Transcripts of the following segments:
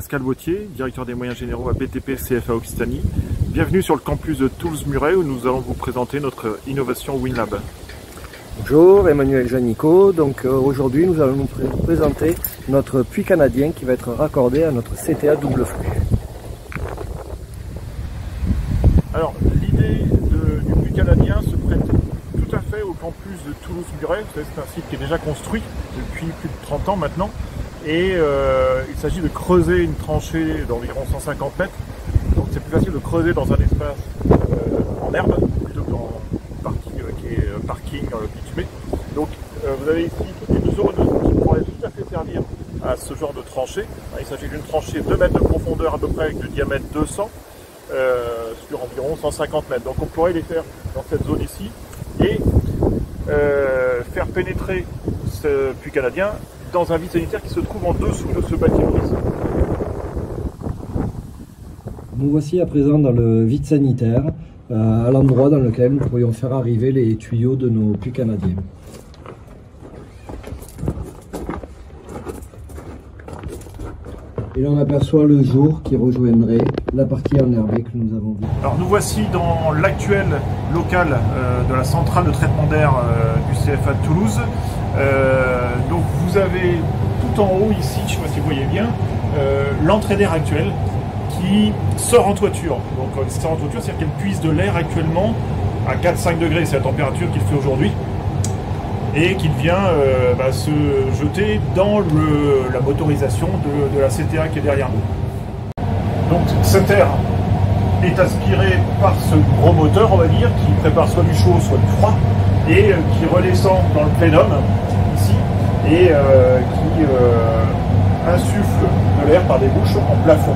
Pascal Vautier, directeur des moyens généraux à BTP CFA Occitanie. Bienvenue sur le campus de Toulouse-Muret où nous allons vous présenter notre innovation WinLab. Bonjour, Emmanuel Janico. Donc aujourd'hui nous allons vous présenter notre puits canadien qui va être raccordé à notre CTA double flux. Alors l'idée du puits canadien se prête tout à fait au campus de Toulouse-Muret. C'est un site qui est déjà construit depuis plus de 30 ans maintenant. Et il s'agit de creuser une tranchée d'environ 150 mètres. Donc c'est plus facile de creuser dans un espace en herbe plutôt qu'en parking qui est parking bitumé. Donc vous avez ici toute une zone qui pourrait tout à fait servir à ce genre de tranchée. Il s'agit d'une tranchée 2 mètres de profondeur à peu près avec de diamètre 200 sur environ 150 mètres. Donc on pourrait les faire dans cette zone ici et faire pénétrer ce puits canadien dans un vide sanitaire qui se trouve en dessous de ce bâtiment ici. Nous voici à présent dans le vide sanitaire, à l'endroit dans lequel nous pourrions faire arriver les tuyaux de nos puits canadiens. Et là on aperçoit le jour qui rejoindrait la partie enherbée que nous avons vue. Alors nous voici dans l'actuel local de la centrale de traitement d'air du CFA de Toulouse. Donc vous avez tout en haut ici, je ne sais pas si vous voyez bien, l'entrée d'air actuelle qui sort en toiture. Donc quand elle sort en toiture, c'est-à-dire qu'elle puise de l'air actuellement à 4-5 degrés, c'est la température qu'il fait aujourd'hui, et qu'il vient se jeter dans la motorisation de la CTA qui est derrière nous. Donc cet air est aspiré par ce gros moteur, on va dire, qui prépare soit du chaud, soit du froid, et qui redescend dans le plénum, ici, et qui insuffle de l'air par des bouches en plafond.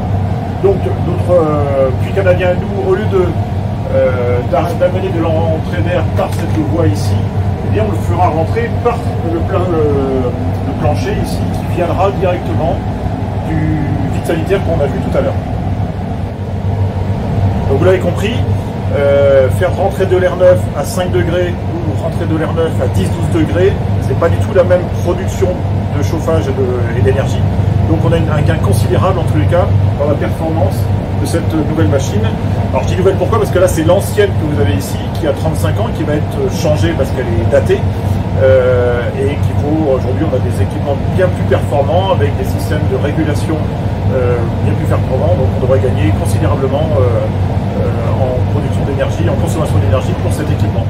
Donc notre puits canadien, nous, au lieu d'amener de l'entrée d'air par cette voie ici, eh bien, on le fera rentrer par le plancher ici, qui viendra directement du vide sanitaire qu'on a vu tout à l'heure. Donc vous l'avez compris, faire rentrer de l'air neuf à 5 degrés ou rentrer de l'air neuf à 10-12 degrés, c'est pas du tout la même production de chauffage et d'énergie. Donc on a un gain considérable en tous les cas dans la performance de cette nouvelle machine. Alors je dis nouvelle pourquoi? Parce que là c'est l'ancienne que vous avez ici qui a 35 ans, qui va être changée parce qu'elle est datée et qui vaut aujourd'hui, on a des équipements bien plus performants avec des systèmes de régulation bien plus performants, donc on devrait gagner considérablement en production d'énergie, en consommation d'énergie pour cet équipement.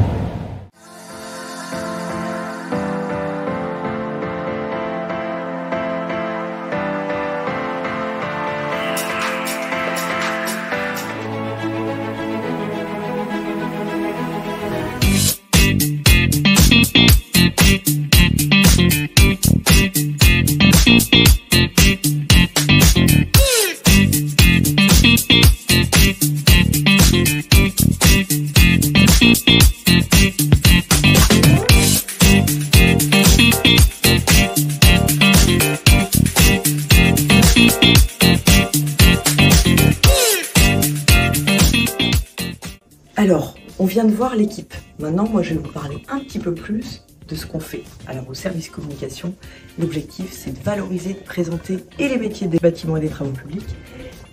Alors, on vient de voir l'équipe. Maintenant, moi, je vais vous parler un petit peu plus de ce qu'on fait. Alors, au service communication, l'objectif, c'est de valoriser, de présenter et les métiers des bâtiments et des travaux publics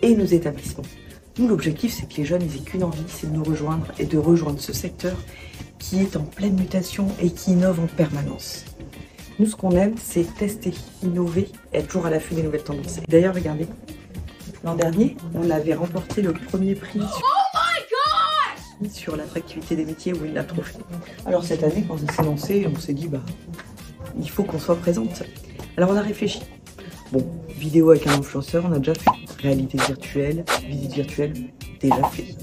et nos établissements. Nous, l'objectif, c'est que les jeunes aient qu'une envie, c'est de nous rejoindre et de rejoindre ce secteur qui est en pleine mutation et qui innove en permanence. Nous, ce qu'on aime, c'est tester, innover, être toujours à l'affût des nouvelles tendances. D'ailleurs, regardez, l'an dernier, on avait remporté le premier prix sur l'attractivité des métiers où il l'a trop fait. Alors cette année, quand on s'est lancé, on s'est dit il faut qu'on soit présente. Alors on a réfléchi. Bon, vidéo avec un influenceur, on a déjà fait. Réalité virtuelle, visite virtuelle, déjà fait.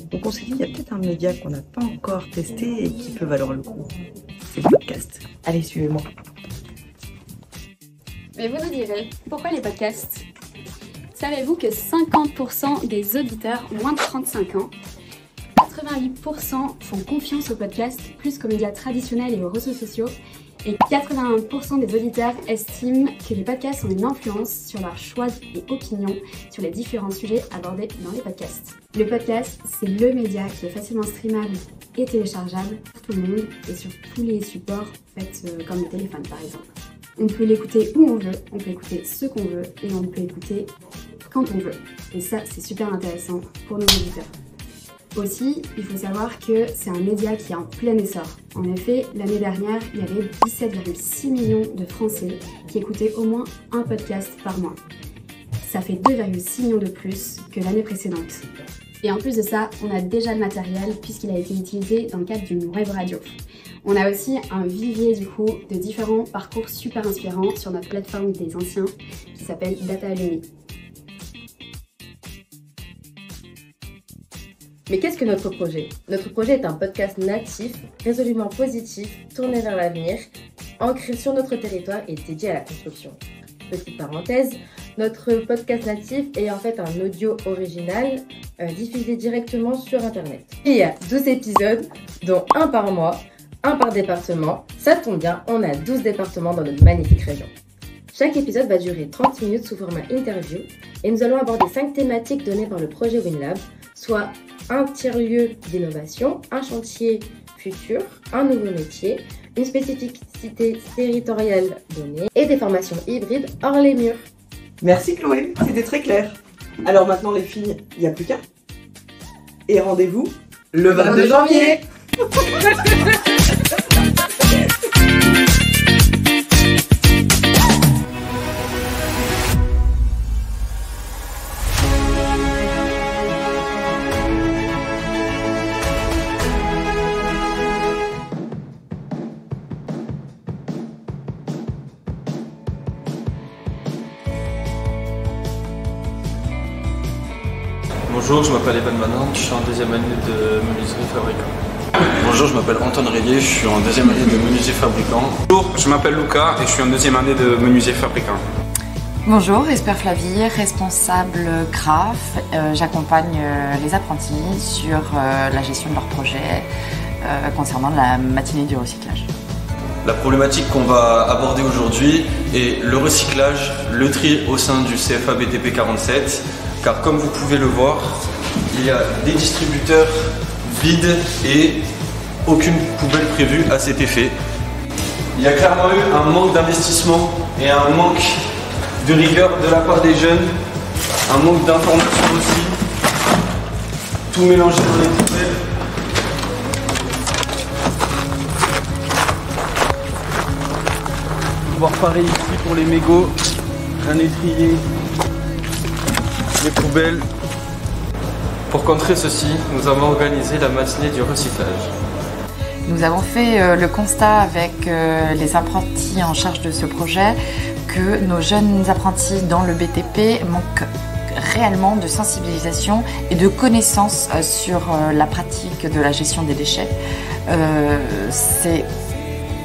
Donc on s'est dit, il y a peut-être un média qu'on n'a pas encore testé et qui peut valoir le coup. C'est le podcast. Allez, suivez-moi. Mais vous nous direz, pourquoi les podcasts? Savez-vous que 50% des auditeurs moins de 35 ans, 88% font confiance aux podcasts plus qu'aux médias traditionnels et aux réseaux sociaux, et 81% des auditeurs estiment que les podcasts ont une influence sur leurs choix et opinions sur les différents sujets abordés dans les podcasts. Le podcast, c'est le média qui est facilement streamable et téléchargeable pour tout le monde et sur tous les supports, comme le téléphone par exemple. On peut l'écouter où on veut, on peut écouter ce qu'on veut et on peut écouter quand on veut. Et ça, c'est super intéressant pour nos auditeurs. Aussi, il faut savoir que c'est un média qui est en plein essor. En effet, l'année dernière, il y avait 17,6 millions de Français qui écoutaient au moins un podcast par mois. Ça fait 2,6 millions de plus que l'année précédente. Et en plus de ça, on a déjà le matériel puisqu'il a été utilisé dans le cadre d'une web radio. On a aussi un vivier du coup de différents parcours super inspirants sur notre plateforme des anciens qui s'appelle Data Alumni. Mais qu'est-ce que notre projet? Notre projet est un podcast natif, résolument positif, tourné vers l'avenir, ancré sur notre territoire et dédié à la construction. Petite parenthèse, notre podcast natif est en fait un audio original diffusé directement sur Internet. Il y a 12 épisodes, dont un par mois, un par département. Ça tombe bien, on a 12 départements dans notre magnifique région. Chaque épisode va durer 30 minutes sous format interview et nous allons aborder 5 thématiques données par le projet WinLab, soit un tiers-lieu d'innovation, un chantier futur, un nouveau métier, une spécificité territoriale donnée et des formations hybrides hors les murs. Merci Chloé, c'était très clair. Alors maintenant les filles, il n'y a plus qu'à. Et rendez-vous le 22 janvier. Bonjour, je m'appelle Evan Manin, je suis en deuxième année de menuiserie fabricant. Bonjour, je m'appelle Antoine Rayet, je suis en deuxième année de menuisier fabricant. Bonjour, je m'appelle Lucas et je suis en deuxième année de menuisier fabricant. Bonjour, Esper Flavie, responsable graphe. J'accompagne les apprentis sur la gestion de leurs projets concernant la matinée du recyclage. La problématique qu'on va aborder aujourd'hui est le recyclage, le tri au sein du CFA BTP 47. Car comme vous pouvez le voir, il y a des distributeurs vides et aucune poubelle prévue à cet effet. Il y a clairement eu un manque d'investissement et un manque de rigueur de la part des jeunes, un manque d'information aussi, tout mélangé dans les poubelles. Voir pareil ici pour les mégots, un étrier, les poubelles. Pour contrer ceci, nous avons organisé la matinée du recyclage. Nous avons fait le constat avec les apprentis en charge de ce projet que nos jeunes apprentis dans le BTP manquent réellement de sensibilisation et de connaissances sur la pratique de la gestion des déchets. C'est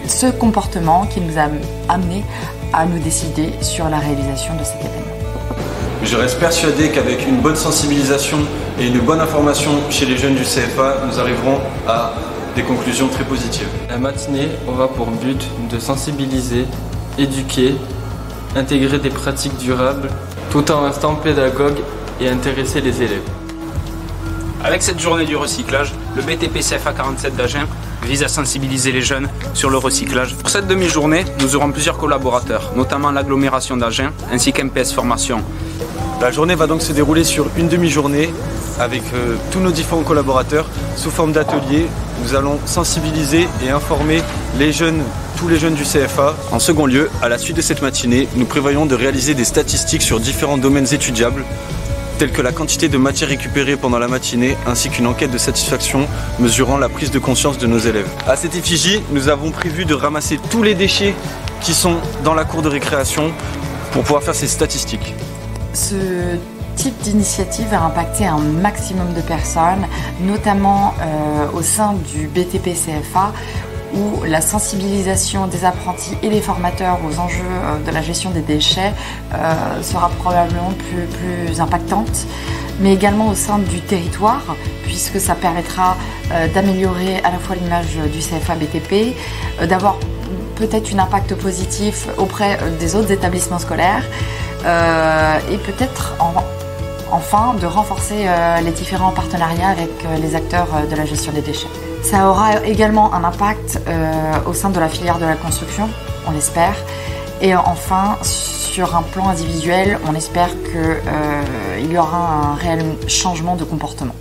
ce comportement qui nous a amenés à nous décider sur la réalisation de cet événement. Je reste persuadé qu'avec une bonne sensibilisation et une bonne information chez les jeunes du CFA, nous arriverons à des conclusions très positives. La matinée aura pour but de sensibiliser, éduquer, intégrer des pratiques durables, tout en restant pédagogue et intéresser les élèves. Avec cette journée du recyclage, le BTP CFA 47 d'Agen vise à sensibiliser les jeunes sur le recyclage. Pour cette demi-journée, nous aurons plusieurs collaborateurs, notamment l'agglomération d'Agen ainsi qu'MPS Formation. La journée va donc se dérouler sur une demi-journée avec tous nos différents collaborateurs sous forme d'atelier. Nous allons sensibiliser et informer les jeunes, tous les jeunes du CFA. En second lieu, à la suite de cette matinée, nous prévoyons de réaliser des statistiques sur différents domaines étudiables, tels que la quantité de matière récupérée pendant la matinée, ainsi qu'une enquête de satisfaction mesurant la prise de conscience de nos élèves. À cette effigie, nous avons prévu de ramasser tous les déchets qui sont dans la cour de récréation pour pouvoir faire ces statistiques. Ce type d'initiative va impacter un maximum de personnes, notamment au sein du BTP CFA, où la sensibilisation des apprentis et des formateurs aux enjeux de la gestion des déchets sera probablement plus impactante, mais également au sein du territoire, puisque ça permettra d'améliorer à la fois l'image du CFA BTP, d'avoir peut-être un impact positif auprès des autres établissements scolaires, et peut-être enfin de renforcer les différents partenariats avec les acteurs de la gestion des déchets. Ça aura également un impact au sein de la filière de la construction, on l'espère, et enfin sur un plan individuel, on espère qu'il y aura un réel changement de comportement.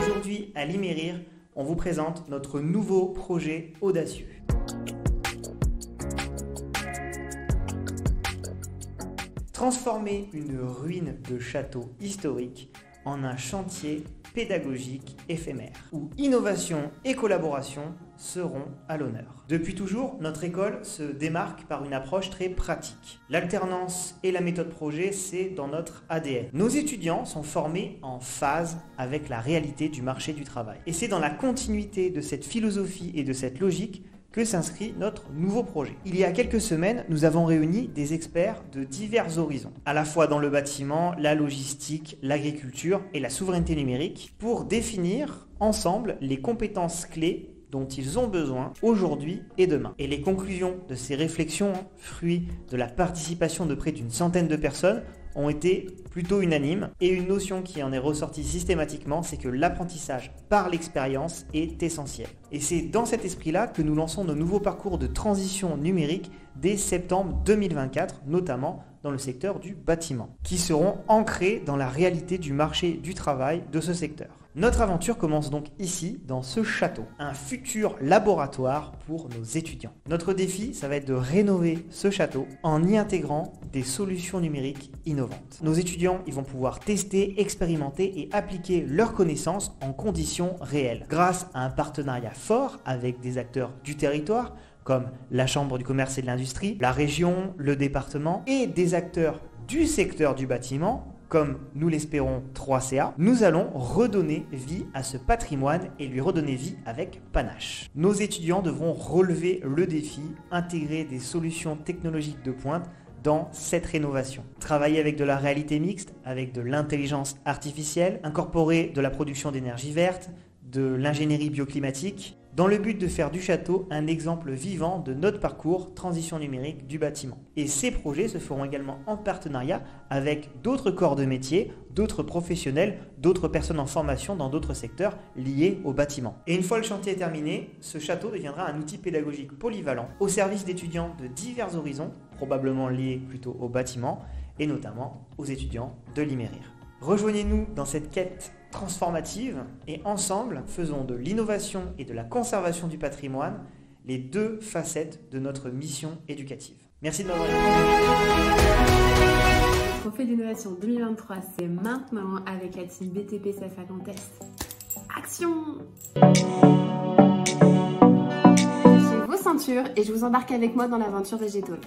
Aujourd'hui, à l'Imérir, on vous présente notre nouveau projet audacieux. Transformer une ruine de château historique en un chantier pédagogique éphémère, où innovation et collaboration seront à l'honneur. Depuis toujours, notre école se démarque par une approche très pratique. L'alternance et la méthode projet, c'est dans notre ADN. Nos étudiants sont formés en phase avec la réalité du marché du travail. Et c'est dans la continuité de cette philosophie et de cette logique que s'inscrit notre nouveau projet. Il y a quelques semaines, nous avons réuni des experts de divers horizons, à la fois dans le bâtiment, la logistique, l'agriculture et la souveraineté numérique, pour définir ensemble les compétences clés dont ils ont besoin aujourd'hui et demain. Et les conclusions de ces réflexions, fruits de la participation de près d'une centaine de personnes, ont été plutôt unanimes, et une notion qui en est ressortie systématiquement, c'est que l'apprentissage par l'expérience est essentiel. Et c'est dans cet esprit-là que nous lançons nos nouveaux parcours de transition numérique dès septembre 2024, notamment dans le secteur du bâtiment, qui seront ancrés dans la réalité du marché du travail de ce secteur. Notre aventure commence donc ici, dans ce château, un futur laboratoire pour nos étudiants. Notre défi, ça va être de rénover ce château en y intégrant des solutions numériques innovantes. Nos étudiants, ils vont pouvoir tester, expérimenter et appliquer leurs connaissances en conditions réelles, grâce à un partenariat fort avec des acteurs du territoire, comme la Chambre du commerce et de l'industrie, la région, le département, et des acteurs du secteur du bâtiment, comme nous l'espérons 3CA, nous allons redonner vie à ce patrimoine et lui redonner vie avec panache. Nos étudiants devront relever le défi, intégrer des solutions technologiques de pointe dans cette rénovation. Travailler avec de la réalité mixte, avec de l'intelligence artificielle, incorporer de la production d'énergie verte, de l'ingénierie bioclimatique, dans le but de faire du château un exemple vivant de notre parcours transition numérique du bâtiment. Et ces projets se feront également en partenariat avec d'autres corps de métier, d'autres professionnels, d'autres personnes en formation dans d'autres secteurs liés au bâtiment. Et une fois le chantier terminé, ce château deviendra un outil pédagogique polyvalent au service d'étudiants de divers horizons, probablement liés plutôt au bâtiment et notamment aux étudiants de l'Imérir. Rejoignez-nous dans cette quête transformative et ensemble faisons de l'innovation et de la conservation du patrimoine les deux facettes de notre mission éducative. Merci de m'avoir écouté. Le Trophée d'innovation 2023, c'est maintenant avec la team BTP CFA Grand Est. Action! J'ai vos ceintures et je vous embarque avec moi dans l'aventure végétale.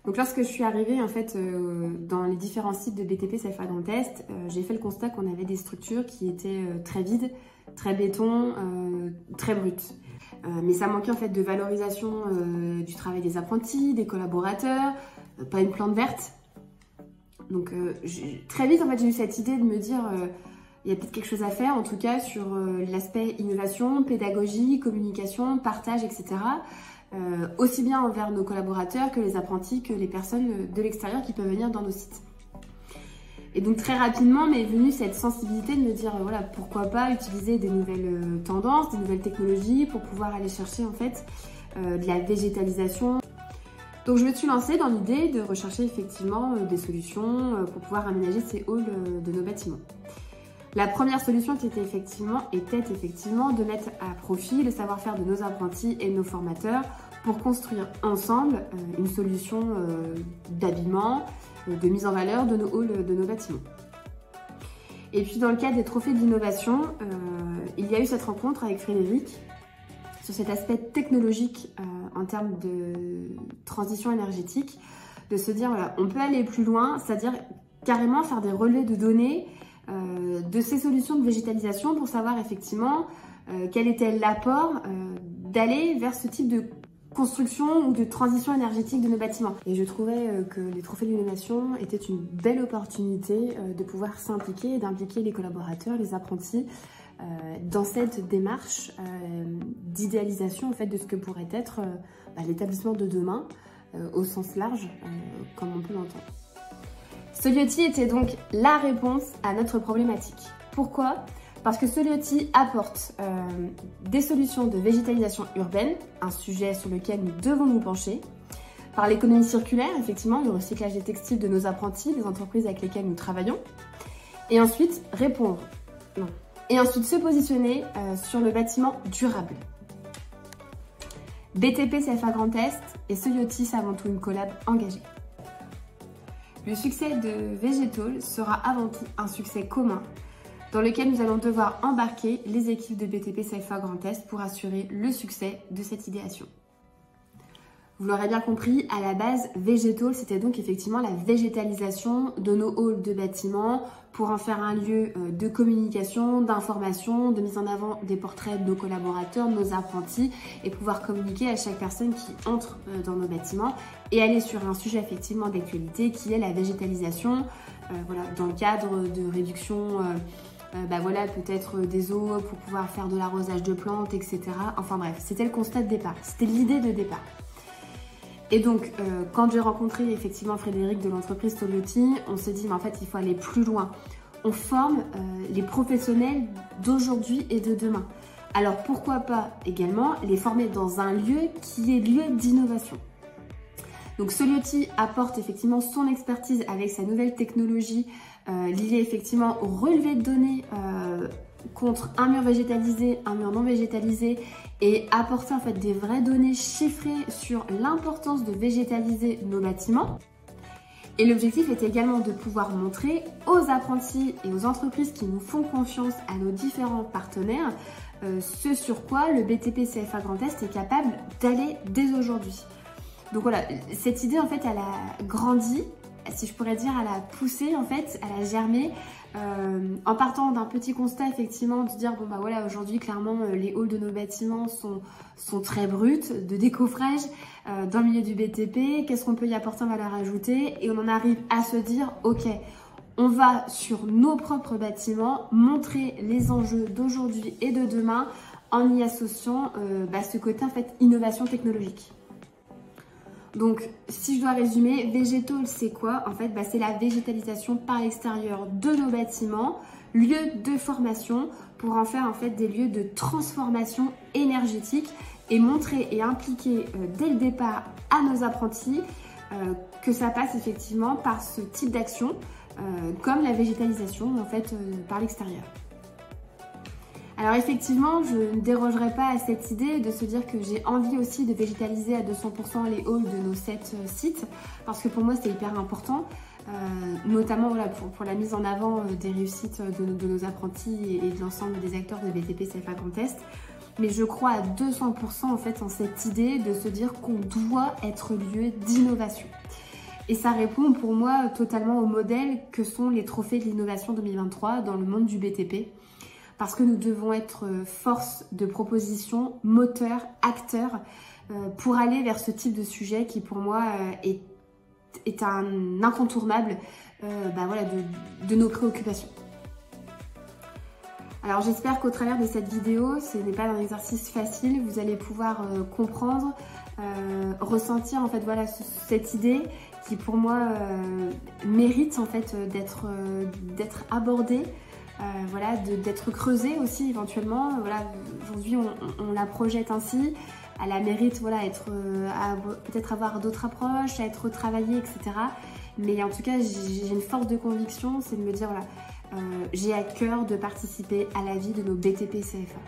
Donc lorsque je suis arrivée en fait dans les différents sites de BTP CFA Grand Est, j'ai fait le constat qu'on avait des structures qui étaient très vides, très béton, très brutes. Mais ça manquait en fait de valorisation du travail des apprentis, des collaborateurs, pas une plante verte. Donc très vite en fait j'ai eu cette idée de me dire il y a peut-être quelque chose à faire en tout cas sur l'aspect innovation, pédagogie, communication, partage, etc. Aussi bien envers nos collaborateurs que les apprentis, que les personnes de l'extérieur qui peuvent venir dans nos sites. Et donc très rapidement m'est venue cette sensibilité de me dire voilà, pourquoi pas utiliser des nouvelles tendances, des nouvelles technologies pour pouvoir aller chercher en fait de la végétalisation. Donc je me suis lancée dans l'idée de rechercher effectivement des solutions pour pouvoir aménager ces halls de nos bâtiments. La première solution était effectivement de mettre à profit le savoir-faire de nos apprentis et de nos formateurs pour construire ensemble une solution d'habillement, de mise en valeur de nos halls, de nos bâtiments. Et puis dans le cadre des trophées de l'innovation, il y a eu cette rencontre avec Frédéric sur cet aspect technologique en termes de transition énergétique, de se dire voilà, on peut aller plus loin, c'est-à-dire carrément faire des relais de données de ces solutions de végétalisation pour savoir effectivement quel était l'apport d'aller vers ce type de construction ou de transition énergétique de nos bâtiments. Et je trouvais que les trophées de l'innovation étaient une belle opportunité de pouvoir s'impliquer et d'impliquer les collaborateurs, les apprentis dans cette démarche d'idéalisation en fait, de ce que pourrait être l'établissement de demain au sens large, comme on peut l'entendre. Solioty était donc la réponse à notre problématique. Pourquoi ? Parce que Solioty apporte des solutions de végétalisation urbaine, un sujet sur lequel nous devons nous pencher, par l'économie circulaire, effectivement, le recyclage des textiles de nos apprentis, des entreprises avec lesquelles nous travaillons, et ensuite se positionner sur le bâtiment durable. BTP CFA Grand Est et Solioty, c'est avant tout une collab engagée. Le succès de Végétal sera avant tout un succès commun dans lequel nous allons devoir embarquer les équipes de BTP CFA Grand Est pour assurer le succès de cette idéation. Vous l'aurez bien compris, à la base, Végétal, c'était donc effectivement la végétalisation de nos halls de bâtiments pour en faire un lieu de communication, d'information, de mise en avant des portraits de nos collaborateurs, de nos apprentis et pouvoir communiquer à chaque personne qui entre dans nos bâtiments et aller sur un sujet effectivement d'actualité qui est la végétalisation, dans le cadre de réduction peut-être des eaux pour pouvoir faire de l'arrosage de plantes, etc. Enfin bref, c'était le constat de départ, c'était l'idée de départ. Et donc, quand j'ai rencontré effectivement Frédéric de l'entreprise Solioty, on s'est dit, mais en fait, il faut aller plus loin. On forme les professionnels d'aujourd'hui et de demain. Alors, pourquoi pas également les former dans un lieu qui est lieu d'innovation. Donc, Solioty apporte effectivement son expertise avec sa nouvelle technologie liée effectivement au relevé de données contre un mur végétalisé, un mur non végétalisé et apporter en fait des vraies données chiffrées sur l'importance de végétaliser nos bâtiments. Et l'objectif est également de pouvoir montrer aux apprentis et aux entreprises qui nous font confiance, à nos différents partenaires, ce sur quoi le BTP CFA Grand Est est capable d'aller dès aujourd'hui. Donc voilà, cette idée en fait elle a grandi, si je pourrais dire, elle a poussé en fait, elle a germé en partant d'un petit constat effectivement de dire bon bah voilà, aujourd'hui clairement les halls de nos bâtiments sont très bruts, de décoffrage dans le milieu du BTP, qu'est-ce qu'on peut y apporter en valeur ajoutée, et on en arrive à se dire ok, on va sur nos propres bâtiments montrer les enjeux d'aujourd'hui et de demain en y associant ce côté en fait innovation technologique. Donc, si je dois résumer, Végétal, c'est quoi? En fait, c'est la végétalisation par l'extérieur de nos bâtiments, lieux de formation, pour en faire en fait des lieux de transformation énergétique et montrer et impliquer dès le départ à nos apprentis que ça passe effectivement par ce type d'action, comme la végétalisation en fait par l'extérieur. Alors effectivement, je ne dérogerai pas à cette idée de se dire que j'ai envie aussi de végétaliser à 200% les halls de nos 7 sites, parce que pour moi c'est hyper important, notamment voilà, pour la mise en avant des réussites de nos apprentis et de l'ensemble des acteurs de BTP CFA Grand Est. Mais je crois à 200% en fait en cette idée de se dire qu'on doit être lieu d'innovation. Et ça répond pour moi totalement au modèle que sont les trophées de l'innovation 2023 dans le monde du BTP. Parce que nous devons être force de proposition, moteur, acteur, pour aller vers ce type de sujet qui pour moi est un incontournable de nos préoccupations. Alors j'espère qu'au travers de cette vidéo, ce n'est pas un exercice facile, vous allez pouvoir comprendre, ressentir en fait voilà cette idée qui pour moi mérite en fait d'être abordée. D'être creusée aussi éventuellement. Voilà, aujourd'hui on la projette ainsi, elle a mérite peut-être avoir d'autres approches, à être retravaillée, etc. Mais en tout cas j'ai une force de conviction, c'est de me dire voilà, j'ai à cœur de participer à la vie de nos BTP CFA.